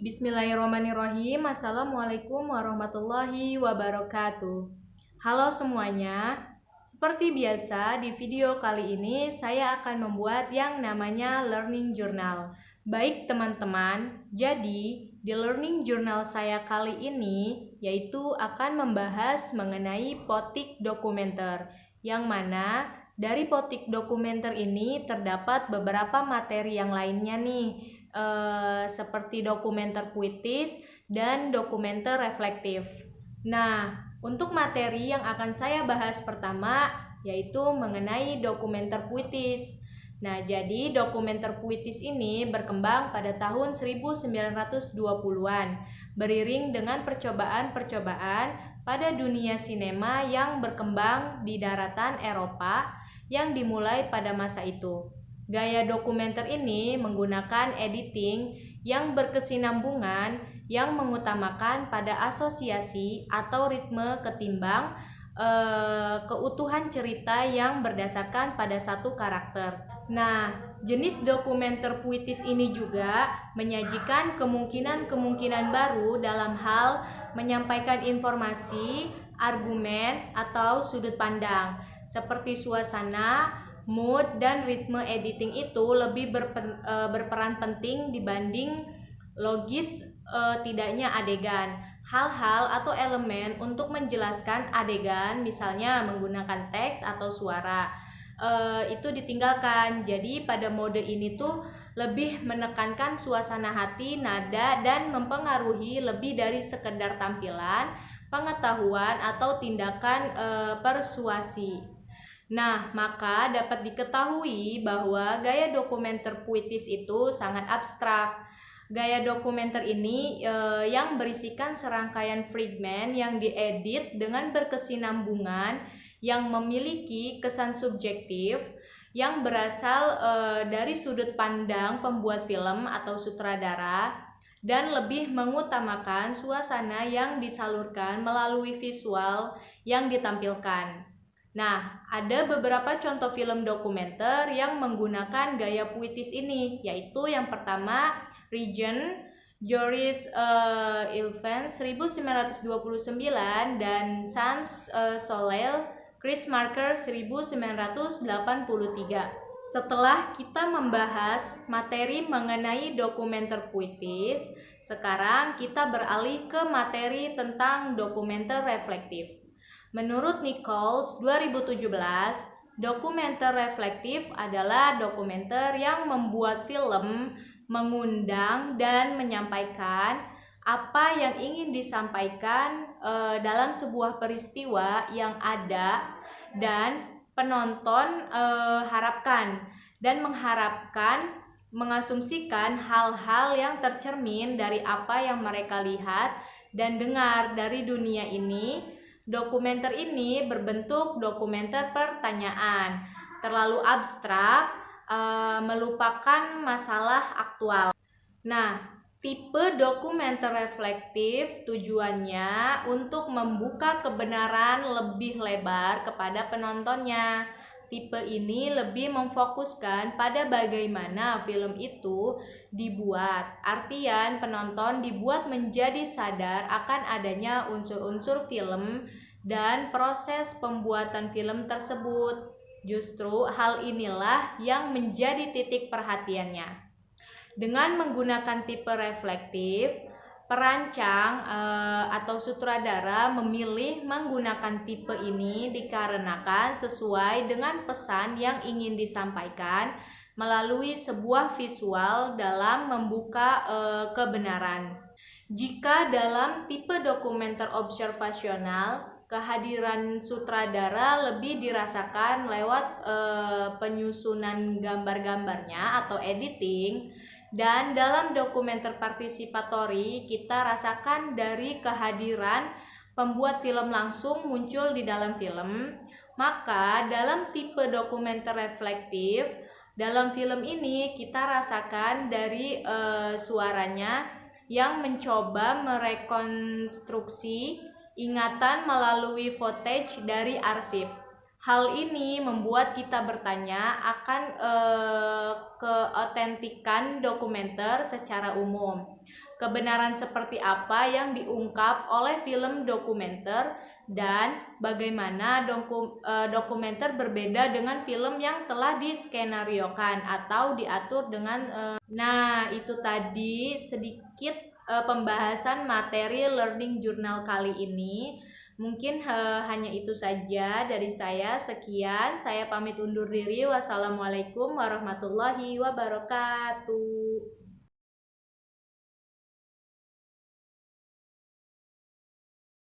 Bismillahirrahmanirrahim. Assalamualaikum warahmatullahi wabarakatuh. Halo semuanya. Seperti biasa, di video kali ini saya akan membuat yang namanya learning journal. Baik teman-teman, jadi di learning journal saya kali ini yaitu akan membahas mengenai potik dokumenter, yang mana dari potik dokumenter ini terdapat beberapa materi yang lainnya nih, seperti dokumenter puitis dan dokumenter reflektif. Nah, untuk materi yang akan saya bahas pertama yaitu mengenai dokumenter puitis. Nah, jadi dokumenter puitis ini berkembang pada tahun 1920-an, beriring dengan percobaan-percobaan pada dunia sinema yang berkembang di daratan Eropa yang dimulai pada masa itu. Gaya dokumenter ini menggunakan editing yang berkesinambungan yang mengutamakan pada asosiasi atau ritme ketimbang keutuhan cerita yang berdasarkan pada satu karakter. Nah, jenis dokumenter puitis ini juga menyajikan kemungkinan-kemungkinan baru dalam hal menyampaikan informasi, argumen, atau sudut pandang, seperti suasana, mood, dan ritme editing itu lebih berperan penting dibanding logis tidaknya adegan. Hal-hal atau elemen untuk menjelaskan adegan, misalnya menggunakan teks atau suara, itu ditinggalkan. Jadi pada mode ini tuh lebih menekankan suasana hati, nada, dan mempengaruhi lebih dari sekedar tampilan, pengetahuan, atau tindakan persuasi. Nah, maka dapat diketahui bahwa gaya dokumenter puitis itu sangat abstrak. Gaya dokumenter ini yang berisikan serangkaian fragmen yang diedit dengan berkesinambungan, yang memiliki kesan subjektif, yang berasal dari sudut pandang pembuat film atau sutradara, dan lebih mengutamakan suasana yang disalurkan melalui visual yang ditampilkan. Nah, ada beberapa contoh film dokumenter yang menggunakan gaya puitis ini, yaitu yang pertama Regent, Joris Ilfens 1929, dan Sans Soleil, Chris Marker 1983. Setelah kita membahas materi mengenai dokumenter puitis, sekarang kita beralih ke materi tentang dokumenter reflektif. Menurut Nichols 2017, dokumenter reflektif adalah dokumenter yang membuat film mengundang dan menyampaikan apa yang ingin disampaikan dalam sebuah peristiwa yang ada dan penonton harapkan, dan mengasumsikan hal-hal yang tercermin dari apa yang mereka lihat dan dengar dari dunia ini. Dokumenter ini berbentuk dokumenter pertanyaan, terlalu abstrak, melupakan masalah aktual. Nah, tipe dokumenter reflektif tujuannya untuk membuka kebenaran lebih lebar kepada penontonnya. Tipe ini lebih memfokuskan pada bagaimana film itu dibuat. Artian, penonton dibuat menjadi sadar akan adanya unsur-unsur film dan proses pembuatan film tersebut. Justru hal inilah yang menjadi titik perhatiannya. Dengan menggunakan tipe reflektif, perancang atau sutradara memilih menggunakan tipe ini dikarenakan sesuai dengan pesan yang ingin disampaikan melalui sebuah visual dalam membuka kebenaran. Jika dalam tipe dokumenter observasional, kehadiran sutradara lebih dirasakan lewat penyusunan gambar-gambarnya atau editing, dan dalam dokumenter partisipatori kita rasakan dari kehadiran pembuat film langsung muncul di dalam film. Maka dalam tipe dokumenter reflektif, dalam film ini kita rasakan dari suaranya yang mencoba merekonstruksi ingatan melalui footage dari arsip. Hal ini membuat kita bertanya akan keotentikan dokumenter secara umum. Kebenaran seperti apa yang diungkap oleh film dokumenter dan bagaimana dokumenter berbeda dengan film yang telah diskenariokan atau diatur dengan Nah, itu tadi sedikit pembahasan materi learning journal kali ini. Mungkin hanya itu saja dari saya. Sekian, saya pamit undur diri. Wassalamualaikum warahmatullahi wabarakatuh.